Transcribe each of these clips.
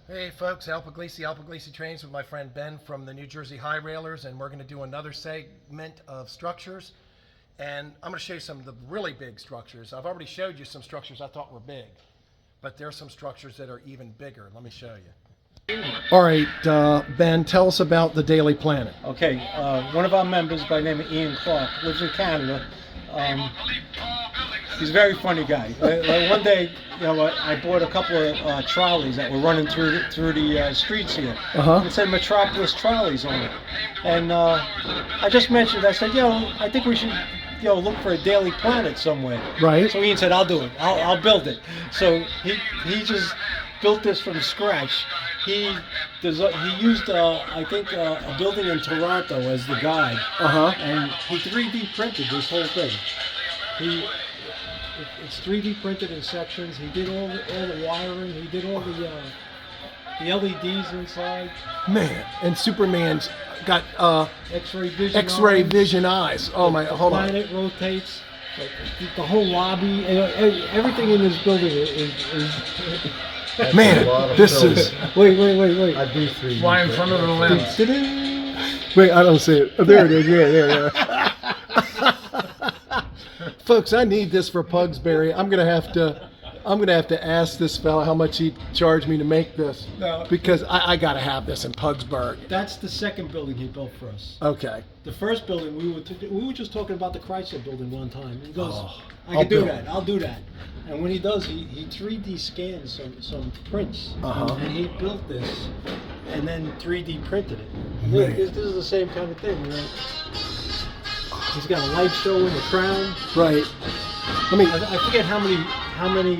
Hey folks, Al Puglisi Trains with my friend Ben from the New Jersey High Railers, and we're going to do another segment of structures. And I'm going to show you some of the really big structures. I've already showed you some structures I thought were big, but there's some structures that are even bigger. Let me show you. All right, Ben, tell us about the Daily Planet. Okay, one of our members by the name of Ian Clark lives in Canada. He's a very funny guy. One day, I bought a couple of trolleys that were running through the streets here. It said Metropolis Trolleys on it, and I just mentioned. I said, I think we should, look for a Daily Planet somewhere. Right. So Ian said, I'll do it. I'll build it. So he just built this from scratch. He used, I think, a building in Toronto as the guide, and he 3D printed this whole thing. It's 3D printed in sections. He did all the wiring. He did all the LEDs inside. Man, and Superman's got X-ray vision eyes. Oh my! Hold on. The planet rotates. The whole lobby, everything in this building is Man, this is. Wait. I do 3D. Fly in front of the lens. Wait, I don't see it. Oh, there it is. Yeah. Folks, I need this for Pugsbury. I'm gonna have to ask this fella how much he charged me to make this, because I gotta have this in Pugsburg. That's the second building he built for us. Okay. The first building we were just talking about the Chrysler building one time. He goes, I'll do that. And when he does, he 3D scans some prints, and he built this, and then 3D printed it. Look, this is the same kind of thing, right? He's got a light show in the crown. Right. I forget how many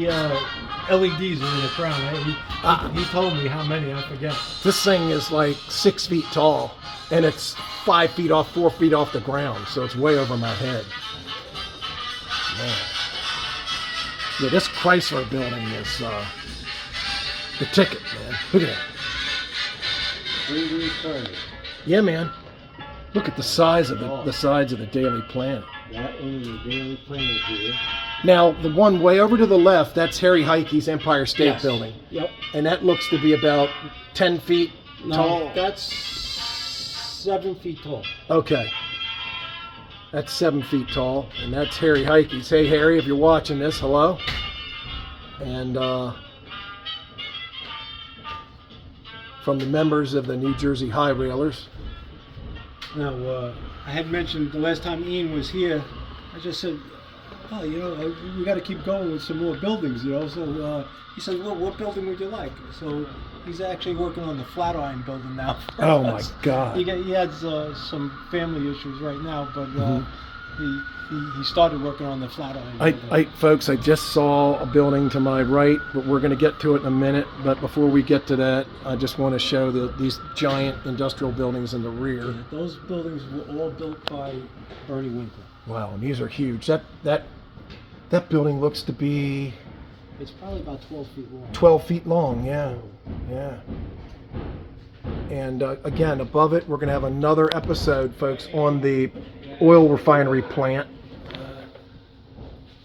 LEDs are in the crown. Right? He told me how many. I forget. This thing is like 6 feet tall, and it's 4 feet off the ground, so it's way over my head. Man. Yeah, this Chrysler building is the ticket, man. Look at that. 3D printed. Yeah, man. Look at the size of the sides of the Daily Planet. That is the Daily Planet here. Now, the one way over to the left, that's Harry Heike's Empire State Building. Yep. And that looks to be about 10 feet tall. No, that's 7 feet tall. Okay. That's 7 feet tall, and that's Harry Heike's. Hey, Harry, if you're watching this, hello. And from the members of the New Jersey High Railers. Now, I had mentioned the last time Ian was here, I just said, we got to keep going with some more buildings, So he said, well, what building would you like? So he's actually working on the Flatiron building now. Oh my God! He has some family issues right now, but he started working on the Flatiron building. Folks, I just saw a building to my right, but we're going to get to it in a minute. But before we get to that, I just want to show these giant industrial buildings in the rear. Yeah, those buildings were all built by Bernie Winkler. Wow, and these are huge. That building looks to be... It's probably about 12 feet long. 12 feet long, yeah. And again, above it, we're going to have another episode, folks, on the oil refinery plant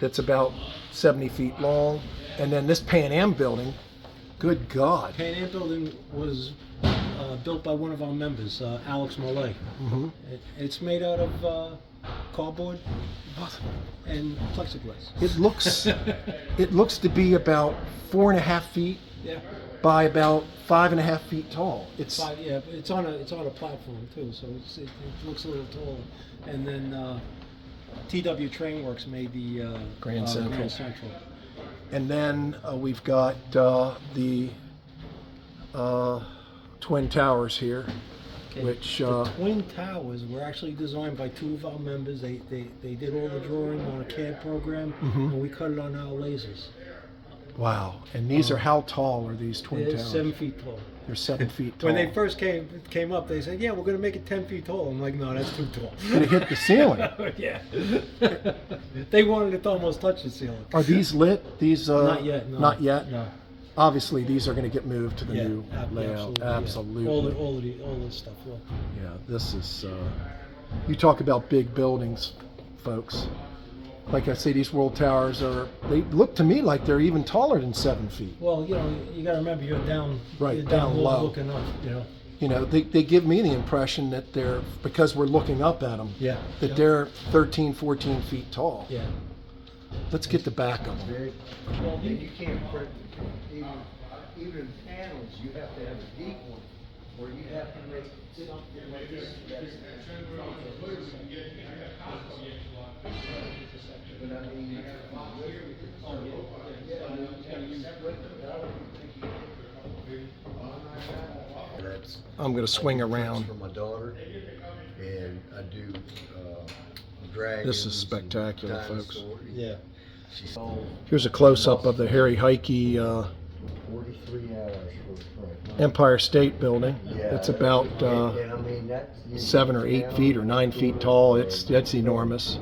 that's about 70 feet long. And then this Pan Am building, good God. Pan Am building was built by one of our members, Alex Mollet. It's made out of cardboard and plexiglass. It looks to be about 4.5 feet by about 5.5 feet tall. It's on a platform too, so it looks a little taller. And then TW Trainworks made the Grand Central. Central. And then we've got the Twin Towers here. Which the Twin Towers were actually designed by two of our members. They did all the drawing on a CAD program, and we cut it on our lasers. Wow! And these are, how tall are these Twin Towers? 7 feet tall. They're 7 feet tall. When they first came up, they said, "Yeah, we're going to make it 10 feet tall." I'm like, "No, that's too tall." Did it hit the ceiling? Yeah. They wanted it to almost touch the ceiling. Are these lit? These not yet. No. Not yet. No. Obviously, these are going to get moved to the new layout. Absolutely. All this stuff. Yeah, this is. You talk about big buildings, folks. Like I say, these world towers they look to me like they're even taller than 7 feet. Well, you know, you got to remember you're down, Right, you're down low. looking up. You know. You know, they give me the impression that they're, because we're looking up at them, Yeah. that yeah. they're 13, 14 feet tall. Yeah. Let's get the back of them. Big. Well, and you can't put even panels. You have to have a deep one where you have to make something like this. But I mean, that's I'm going to swing around. for my daughter, and I do dragons. This is spectacular, and folks. dinosaurs. Yeah. She sold Here's a close-up of the Harry Heike 43 hours for the price. Empire State Building. Yeah. It's about And I mean, that's 7 or 8 feet or 9 feet tall. That's enormous.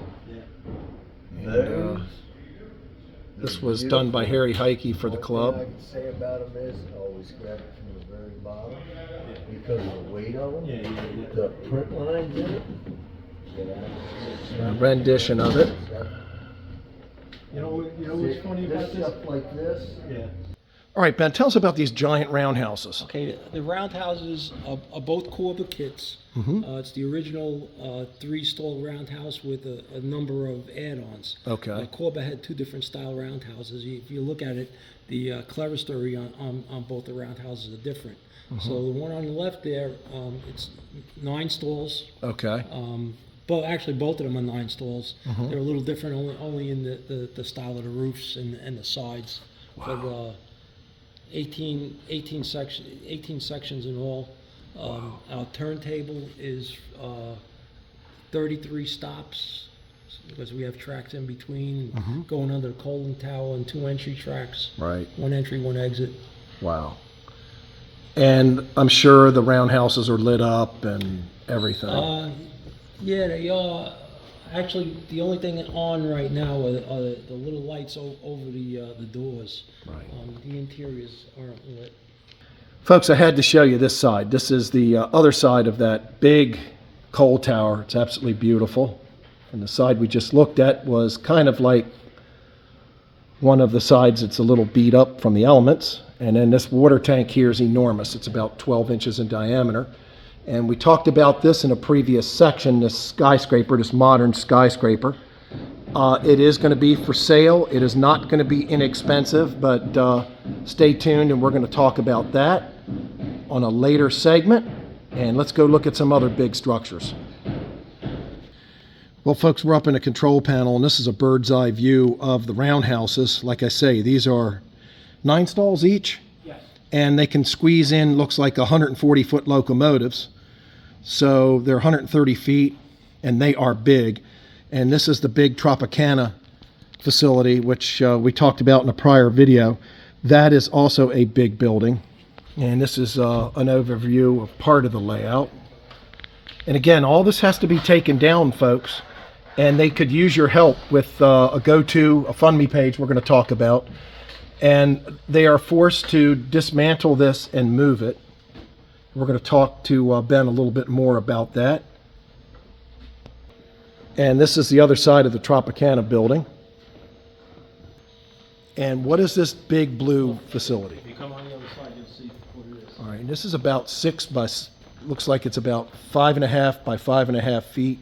And this was done by Harry Heike for the club. All I can say about them is always grab it from the very bottom because of the weight of them. Yeah, yeah, yeah. The print lines in it. A rendition of it. You know what's funny about This this? stuff like this. Yeah. All right, Ben, tell us about these giant roundhouses. Okay, the roundhouses are both Corba kits. It's the original 3-stall roundhouse with a number of add-ons. Okay. Corba had 2 different style roundhouses. If you look at it, the clerestory on both the roundhouses are different. So the one on the left there, it's 9 stalls. Okay. But actually, both of them are 9 stalls. They're a little different, only in the style of the roofs and the sides. Wow. But, 18 sections in all. Our turntable is 33 stops because we have tracks in between, going under the Colin Tower, and 2 entry tracks. Right. 1 entry, 1 exit. Wow. And I'm sure the roundhouses are lit up and everything. Yeah, they are. Actually, the only thing on right now are the little lights over the doors. Right. The interiors aren't lit. Folks, I had to show you this side. This is the other side of that big coal tower. It's absolutely beautiful. And the side we just looked at was kind of like one of the sides that's a little beat up from the elements. And then this water tank here is enormous. It's about 12 inches in diameter. And we talked about this in a previous section, this skyscraper, this modern skyscraper. It is going to be for sale. It is not going to be inexpensive, but stay tuned and we're going to talk about that on a later segment. And let's go look at some other big structures. Well, folks, we're up in a control panel, and this is a bird's eye view of the roundhouses. Like I say, these are 9 stalls each. Yes. And they can squeeze in, looks like 140-foot locomotives. So they're 130 feet, and they are big. And this is the big Tropicana facility, which we talked about in a prior video. That is also a big building. And this is an overview of part of the layout. And again, all this has to be taken down, folks. And they could use your help with a go-to, a Fund Me page we're going to talk about. And they are forced to dismantle this and move it. We're going to talk to Ben a little bit more about that. And this is the other side of the Tropicana building. And what is this big blue facility? If you come on the other side, you'll see what it is. All right, this is about 6 by, looks like it's about 5.5 by 5.5 feet.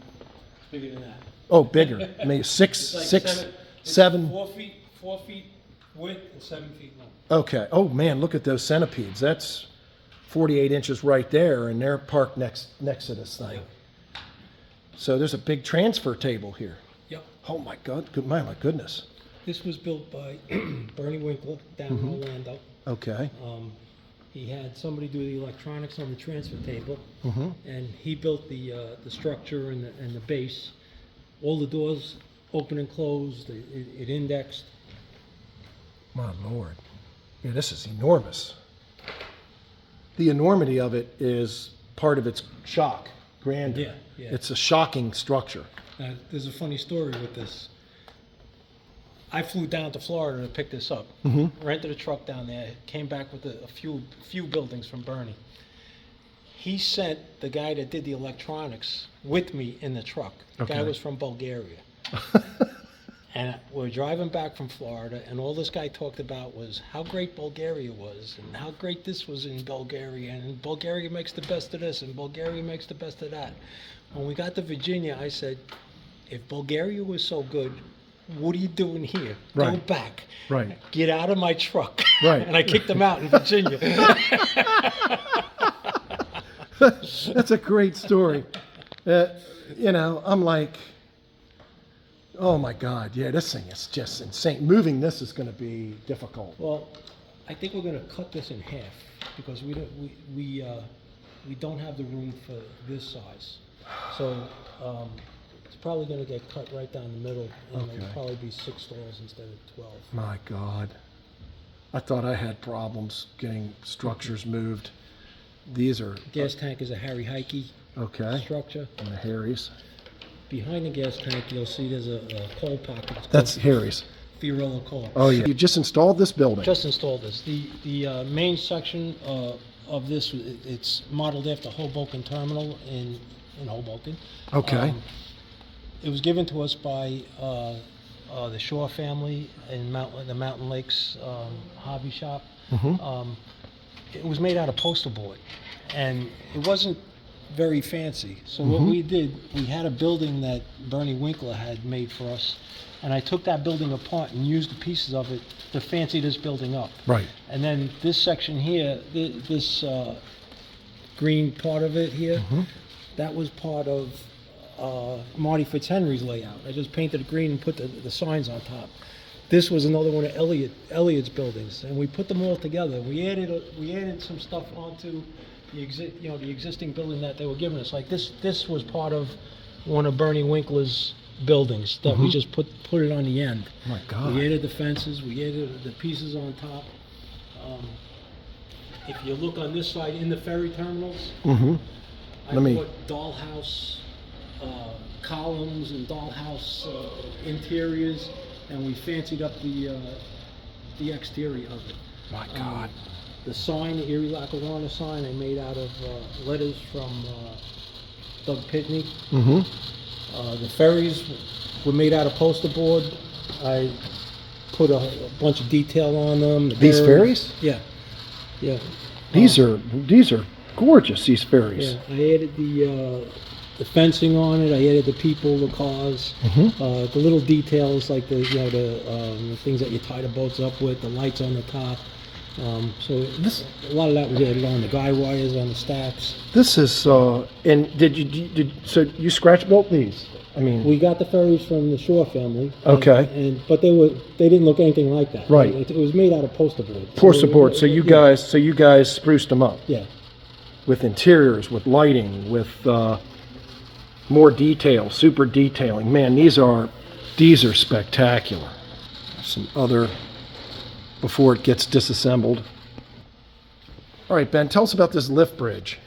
Bigger than that. Oh, bigger. I mean, six, It's six, like seven. 4 feet width and 7 feet long. Okay. Oh man, look at those centipedes. That's 48 inches right there, and they're parked next to this thing. So there's a big transfer table here. Yep. Oh my God, my goodness. This was built by Bernie Winkler down in Orlando. Okay. He had somebody do the electronics on the transfer table, Mm-hmm. and he built the structure and the base. All the doors open and closed. It indexed. My Lord. Yeah, this is enormous. The enormity of it is part of its shock, grandeur. Yeah, yeah. It's a shocking structure. Now, there's a funny story with this. I flew down to Florida to pick this up. Rented a truck down there. Came back with a few buildings from Bernie. He sent the guy that did the electronics with me in the truck. The guy Okay. was from Bulgaria. And we're driving back from Florida, and all this guy talked about was how great Bulgaria was, and how great this was in Bulgaria, and Bulgaria makes the best of this, and Bulgaria makes the best of that. When we got to Virginia, I said, if Bulgaria was so good, what are you doing here? Go Right. back. Right. Get out of my truck. Right. And I kicked him out in Virginia. That's a great story. You know, I'm like, oh my God, yeah, this thing is just insane. Moving this is going to be difficult. Well, I think we're gonna cut this in half because we don't have the room for this size. So it's probably gonna get cut right down the middle, and Okay. it'll probably be 6 stalls instead of 12. My God. I thought I had problems getting structures moved. These are, Gas tank is a Harry Heike okay, structure. and the Harry's. Behind the gas tank, you'll see there's a coal pocket. It's That's called Harry's. Fiorello Coal. Oh, yeah. You just installed this building. Just installed this. The main section of this, it's modeled after Hoboken Terminal in Hoboken. Okay. It was given to us by the Shaw family in the Mountain Lakes hobby shop. Mhm. It was made out of poster board, and it wasn't very fancy. So what Mhm. we did, we had a building that Bernie Winkler had made for us, and I took that building apart and used the pieces of it to fancy this building up. Right. And then this section here, this green part of it here, Mhm. that was part of Marty Fitzhenry's layout. I just painted it green and put the signs on top. This was another one of Elliott's buildings, and we put them all together. We added some stuff onto the existing building that they were giving us. Like this was part of one of Bernie Winkler's buildings that we Mhm. just put it on the end. My God. We added the fences, we added the pieces on top. If you look on this side in the ferry terminals, Mm-hmm. I Let me- put dollhouse columns and dollhouse interiors, and we fancied up the exterior of it. My God. The sign, the Erie Lackawanna sign, I made out of letters from Doug Pitney. Mm-hmm. The ferries were made out of poster board. I put a bunch of detail on them. The These bird- ferries? Yeah, yeah. These are gorgeous, these ferries. Yeah, I added the fencing on it. I added the people, the cars, Mhm. the little details like the things that you tie the boats up with, the lights on the top. So a lot of that was added on, the guy wires on the stacks. This is, and so you scratch built these? I mean, We got the ferries from the Shaw family. Okay. But they didn't look anything like that. Right. It was made out of poster board. pour support, so you guys spruced them up Yeah. with interiors, with lighting, with more detail, super detailing. Man, these are spectacular. Some other, before it gets disassembled. All right, Ben, tell us about this lift bridge.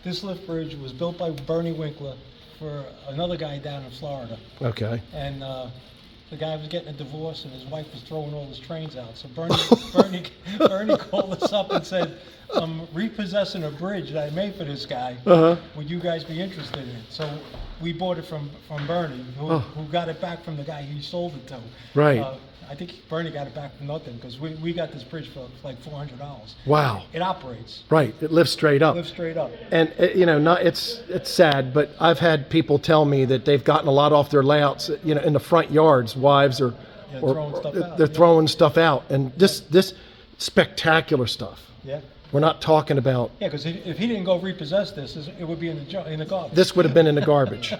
This lift bridge was built by Bernie Winkler for another guy down in Florida. Okay. And the guy was getting a divorce, and his wife was throwing all his trains out. So Bernie called us up and said, "I'm repossessing a bridge that I made for this guy. Uh-huh. Would you guys be interested in it?" So we bought it from Bernie, who got it back from the guy he sold it to. Right. I think Bernie got it back for nothing because we got this bridge for like $400. Wow. It operates. Right, it lifts straight up. Lives straight up. And it's sad, but I've had people tell me that they've gotten a lot off their layouts, in the front yards. Wives are, Yeah, throwing stuff out, they're yeah. throwing stuff out, and this spectacular stuff. Yeah. We're not talking about. Yeah, because if he didn't go repossess this, it would be in the garbage. This would have been in the garbage.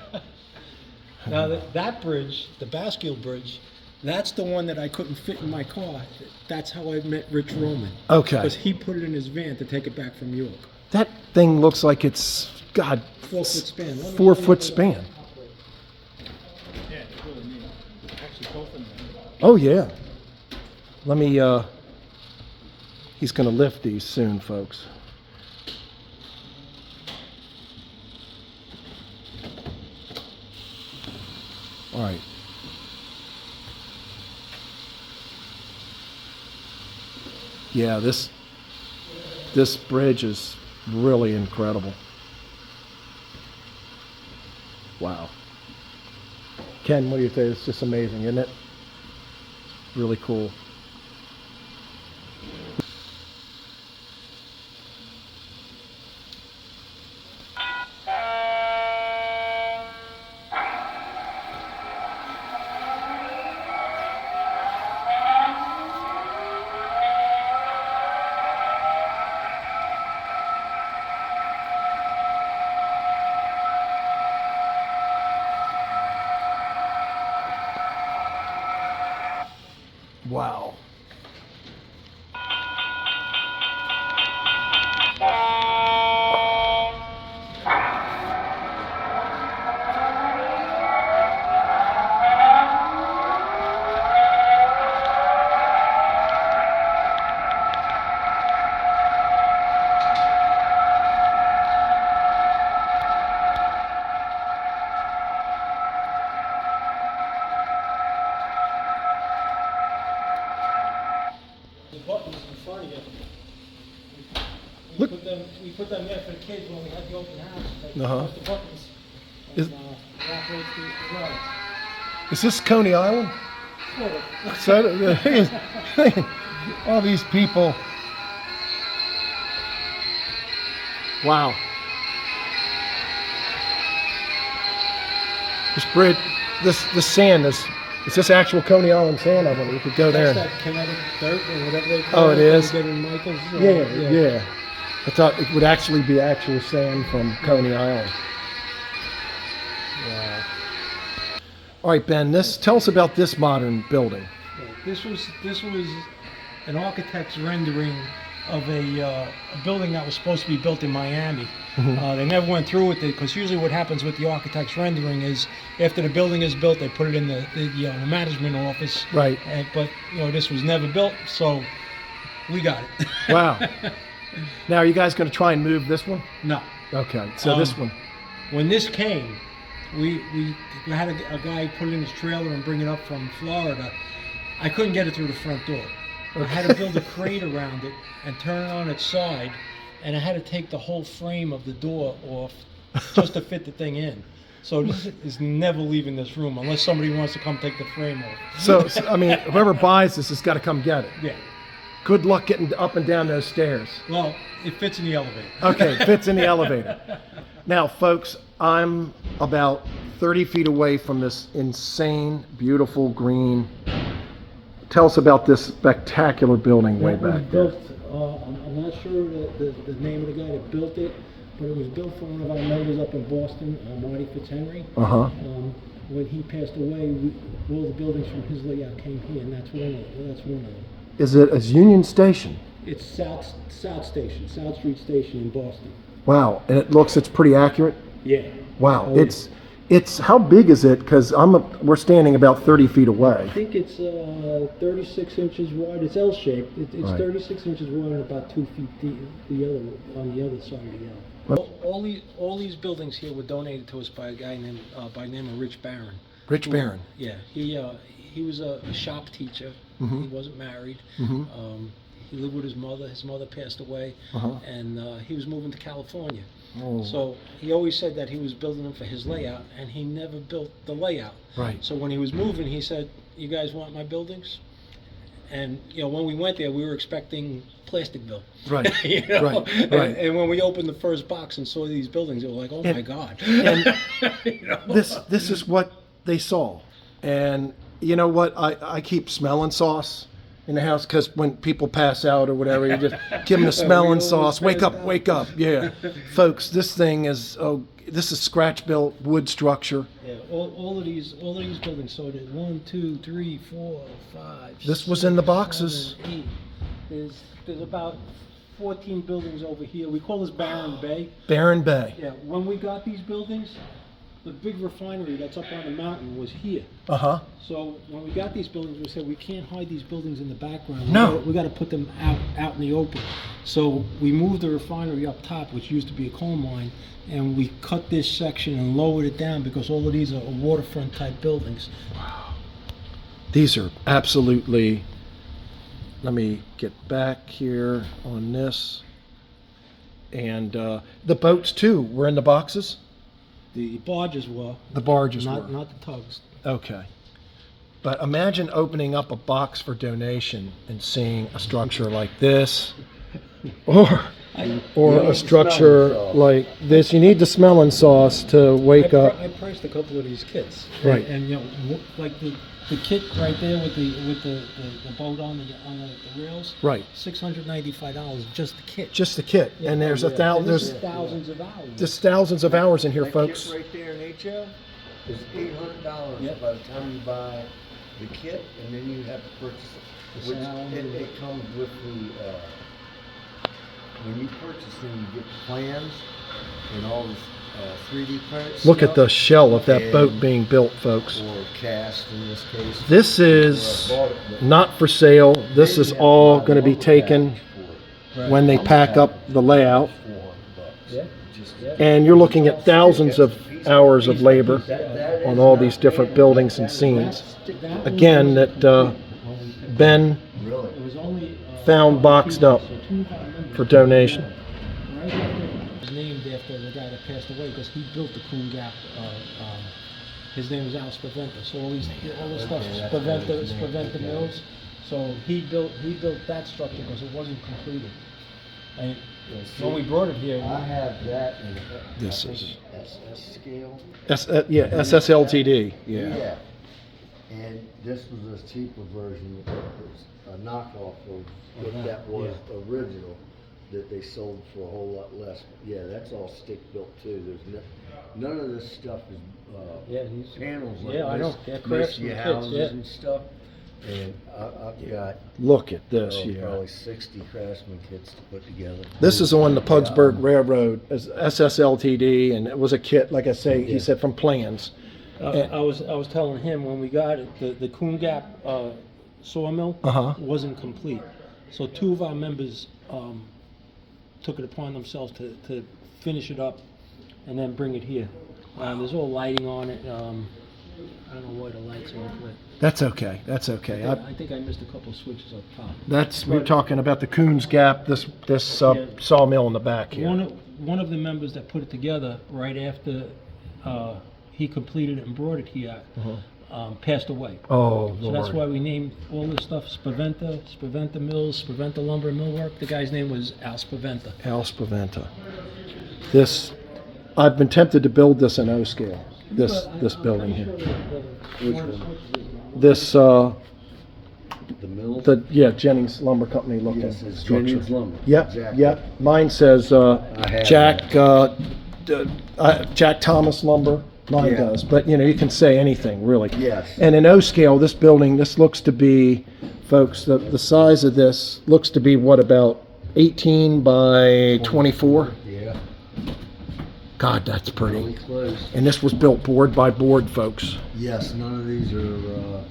Now that bridge, the Bascule Bridge, that's the one that I couldn't fit in my car. That's how I met Rich Roman. Okay. Because he put it in his van to take it back from York. That thing looks like it's 4 foot span. 4 foot span. Yeah, it's really neat. Actually, both of them. Oh yeah. Let me. He's going to lift these soon, folks. All right. Yeah, this bridge is really incredible. Wow. Ken, what do you think? It's just amazing, isn't it? really cool. Wow. The buttons in front of you. Look. We put them there for the kids when we had the open house. Uh-huh. Press the buttons. Is- And, it operates the lights. Is this Coney Island? Sort of. So the thing is, all these people. Wow. This bridge, this sand is this actual Coney Island sand? I wonder, we could go there. That's that kinetic dirt or whatever they call Oh, it. it is? They get in Michael's, Yeah. I thought it would actually be actual sand from Coney Island. Wow. All right, Ben, tell us about this modern building. This was an architect's rendering of a building that was supposed to be built in Miami. They never went through with it because usually what happens with the architect's rendering is after the building is built, they put it in the management office. Right. But this was never built, so we got it. Wow. Now, are you guys going to try and move this one? No. Okay, so this one. When this came, we had a guy put it in his trailer and bring it up from Florida. I couldn't get it through the front door. I had to build a crate around it and turn it on its side, and I had to take the whole frame of the door off just to fit the thing in. So this is never leaving this room unless somebody wants to come take the frame off. So I mean, whoever buys this has got to come get it. Yeah. Good luck getting up and down those stairs. Well, it fits in the elevator. Okay, fits in the elevator. Now, folks, I'm about 30 feet away from this insane, beautiful green. Tell us about this spectacular building way That was back there. built, I'm not sure the name of the guy that built it, but it was built for one of our members up in Boston, Marty Fitzhenry. Uh-huh. When he passed away, all the buildings from his layout came here, and that's one of them. Is it a Union Station? It's South Street Station in Boston. Wow, and it's pretty accurate? Yeah. Wow, Oh, it's how big is it? Because we're standing about 30 feet away. I think it's 36 inches wide. It's L-shaped. It's Right. 36 inches wide and about 2 feet deep on the other side of the L. All these buildings here were donated to us by a guy named by the name of Rich Barron. Rich Barron. Yeah, he was a shop teacher. Mhm. He wasn't married. Mhm. He lived with his mother. His mother passed away, Uh-huh. and he was moving to California. Oh. So he always said that he was building them for his layout, and he never built the layout. Right. So when he was moving, he said, "You guys want my buildings?" And when we went there, we were expecting Plasticville. Right. Right. And, and when we opened the first box and saw these buildings, it was like, "Oh my God!" And You know? this is what they saw, and you know what? I keep smelling sauce in the house because when people pass out or whatever, you just give them the smelling always sauce. Wake pass up, out. wake up. Yeah, folks, this thing is this is scratch built wood structure. Yeah, all of these buildings. So there's 1, 2, 3, 4, 5. This was 6, in the boxes. 7, 8. There's about 14 buildings over here. We call this Barron Bay. Barron Bay. Yeah, when we got these buildings, the big refinery that's up on the mountain was here. Uh huh. So when we got these buildings, we said we can't hide these buildings in the background. No. We got to put them out in the open. So we moved the refinery up top, which used to be a coal mine, and we cut this section and lowered it down because all of these are waterfront type buildings. These are absolutely. Let me get back here on this. And the boats too were in the boxes. The barges were. The barges not were. the tugs. Okay. But imagine opening up a box for donation and seeing a structure like this, or a structure like this. You need the smelling sauce to wake up. I priced a couple of these kits. Right. And you know, like the kit right there with the boat on the rails. Right. $695 just the kit. Just the kit, and there's And there's thousands of hours. just thousands of hours in here, That folks. kit right there in HL is $800 Yep. by the time you buy the kit, and then you have to purchase it. The Which sound. it comes with the, when you purchase them, you get the plans and all this 3D print Look at the stuff, shell of that boat and- being built, folks. or cast in this case. This is Or I bought it, but not for sale. This maybe is you have to all buy going to be lumber taken package for it. when they pack up the layout. $400. Yeah. Just And you're looking at thousands of hours of labor that on is all not these different handmade. buildings and That is scenes. not Again, that Ben really. It was only found boxed up so 2,000 members. for donation. Right after, it was named after the guy that passed away because he built the Coon Gap. His name was Al Spaventa. So all this stuff, Spaventa Mills. So he built that structure because it wasn't completed. And when we brought it here, I have that in This I think is- it's SS scale. Yeah, SSLTD. Yeah. And this was a cheaper version, it was a knockoff of what that was original, that they sold for a whole lot less. Yeah, that's all stick built too. There's none of this stuff is panels like Yeah, I know. this. They're Most craftsman your kits, houses yeah. and stuff. And I've got Look at this here. probably 60 craftsman kits to put together. This is on the Pugsburg Railroad, as SSLTD, and it was a kit, like I say, he said, from plans. I was telling him when we got it, the Coon Gap sawmill Uh-huh. wasn't complete. So two of our members took it upon themselves to finish it up and then bring it here. There's all lighting on it. I don't know why the lights aren't lit. That's okay. That's okay. I think I missed a couple of switches up top. We're talking about the Coons Gap, this Yeah. sawmill in the back here. One of the members that put it together right after he completed it and brought it here passed away. Oh, So that's Lord. why we named all this stuff Spaventa Mills, Spaventa Lumber and Millwork. The guy's name was Al Spaventa. Al Spaventa. This, I've been tempted to build this in O scale, this building here. Which one? This, The mills? Jennings Lumber Company looking Yes, it's structure. Jennings Lumber. Yep, Exactly. yep. Mine says, have Jack Thomas Lumber. Mine Yeah. does, but you can say anything really. Yes. And in O scale, this building, this looks to be, folks, the size of this looks to be what, about 18 by 24? Yeah, God, that's really pretty. close. And this was built board by board, folks. Yes, none of these are,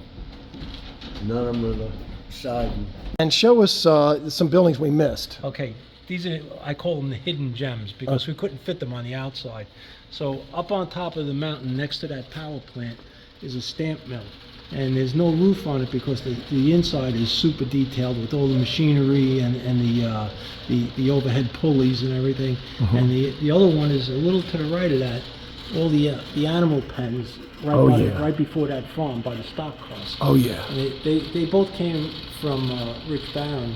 none of them are the siding. And show us some buildings we missed. Okay, these are, I call them the hidden gems because we couldn't fit them on the outside. So up on top of the mountain next to that power plant is a stamp mill. And there's no roof on it because the inside is super detailed with all the machinery and the overhead pulleys and everything. And the other one is a little to the right of that, all the animal pens right before that farm by the stock cross. Oh, yeah. And they both came from Rich Barron.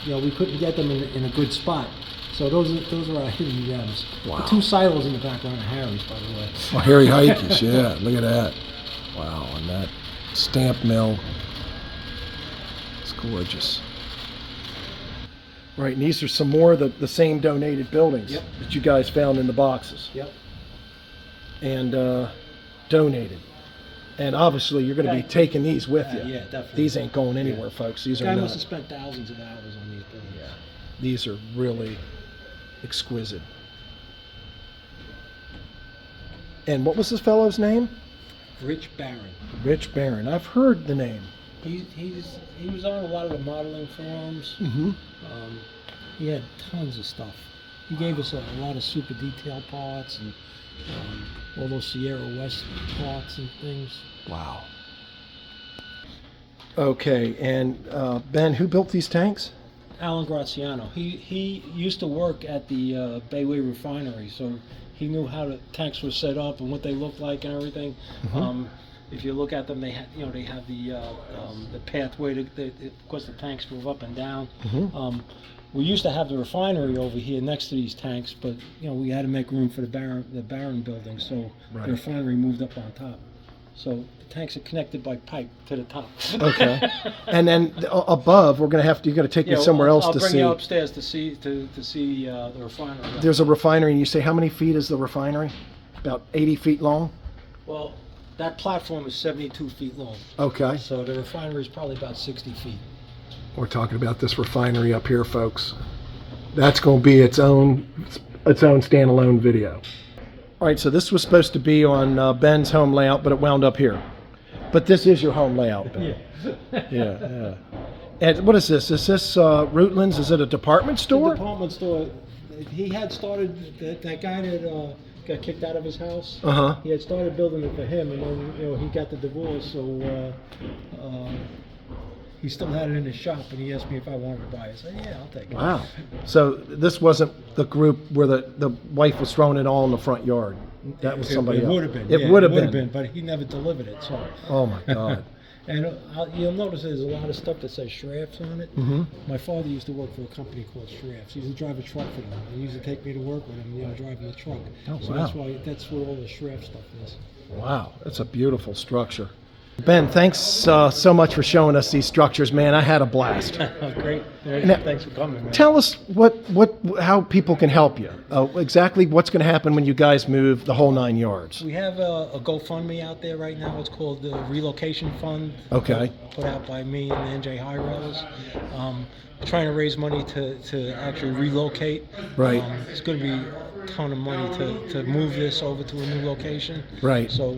We couldn't get them in a good spot. So those are our hidden gems. Wow. The two silos in the background are Harry's, by the way. Oh, Harry Heikes, yeah, look at that. Wow, and that stamp mill. It's gorgeous. Right, and these are some more of the same donated buildings Yep. that you guys found in the boxes Yep. and donated. And obviously, you're going to be taking these with you. Yeah, definitely. These ain't going anywhere, folks. These The are guy not. must have spent thousands of hours on these buildings. Yeah. These are really exquisite. And what was this fellow's name? Rich Barron. Rich Barron. I've heard the name. He was on a lot of the modeling forums. Mm-hmm. He had tons of stuff. He gave us a lot of super detailed parts and all those Sierra West parts and things. Wow. Okay, and Ben, who built these tanks? Alan Graziano. He used to work at the Bayway refinery, so he knew how the tanks were set up and what they looked like and everything. if you look at them, they have, they have the pathway of course the tanks move up and down. We used to have the refinery over here next to these tanks, but we had to make room for the Barron building, so Right. the refinery moved up on top. So the tanks are connected by pipe to the top. Okay. And then above, you got to take me somewhere else I'll to bring see. you upstairs to see the refinery. There's a refinery, and you say, how many feet is the refinery? About 80 feet long? Well, that platform is 72 feet long. Okay. So the refinery is probably about 60 feet. We're talking about this refinery up here, folks. That's going to be its own standalone video. All right, so this was supposed to be on Ben's home layout, but it wound up here. But this is your home layout, Ben. Yeah. And what is this? Is this Rootlands? Is it a department store? The department store. He had started, that guy that got kicked out of his house. Uh-huh. He had started building it for him, and then he got the divorce, so he still had it in his shop, and he asked me if I wanted to buy it. I said, yeah, I'll take it. Wow. So this wasn't the group where the wife was throwing it all in the front yard. That was somebody else. It would have been. It would have been. But he never delivered it. So. Oh my God. And you'll notice there's a lot of stuff that says Schrafts on it. Mm-hmm. My father used to work for a company called Schrafts. He used to drive a truck for them. He used to take me to work with him, driving the truck. Oh, so wow. that's where all the Schrafts stuff is. Wow, that's a beautiful structure. Ben, thanks so much for showing us these structures, man. I had a blast. Great. Now, Thanks for coming, man. Tell us how people can help you. Exactly what's going to happen when you guys move the whole 9 yards. We have a GoFundMe out there right now. It's called the Relocation Fund. Okay. Put out by me and the NJ High Railers. Trying to raise money to actually relocate. Right. It's going to be a ton of money to move this over to a new location. Right. So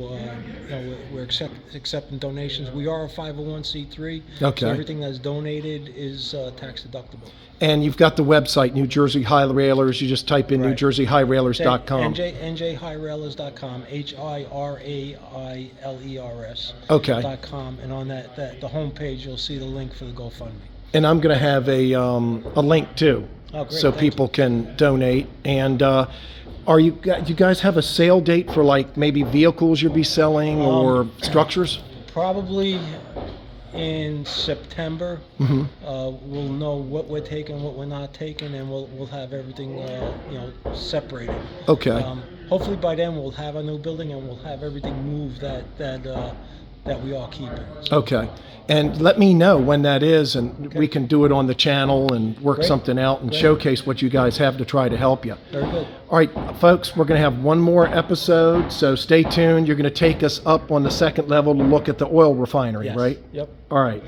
we're accepting donations. We are a 501c3. Okay. So everything that's donated is tax deductible. And you've got the website, New Jersey High Railers. You just type in Right. NewJerseyHighRailers.com. NJHighRailers.com, HIRAILERS. Okay. .com, and on that the homepage you'll see the link for the GoFundMe. And I'm going to have a link too, Oh, great. so Thank people can donate. And you guys have a sale date for like maybe vehicles you'll be selling or structures? Probably in September. Mm-hmm. We'll know what we're taking, what we're not taking, and we'll have everything separated. Okay. Hopefully by then we'll have a new building and we'll have everything moved that we are keeping. Okay. And let me know when that is, and we can do it on the channel and work Great. something out and Great. showcase what you guys have to try to help you. Very good. All right, folks, we're going to have one more episode, so stay tuned. You're going to take us up on the second level to look at the oil refinery, Yes. right? Yep. All right.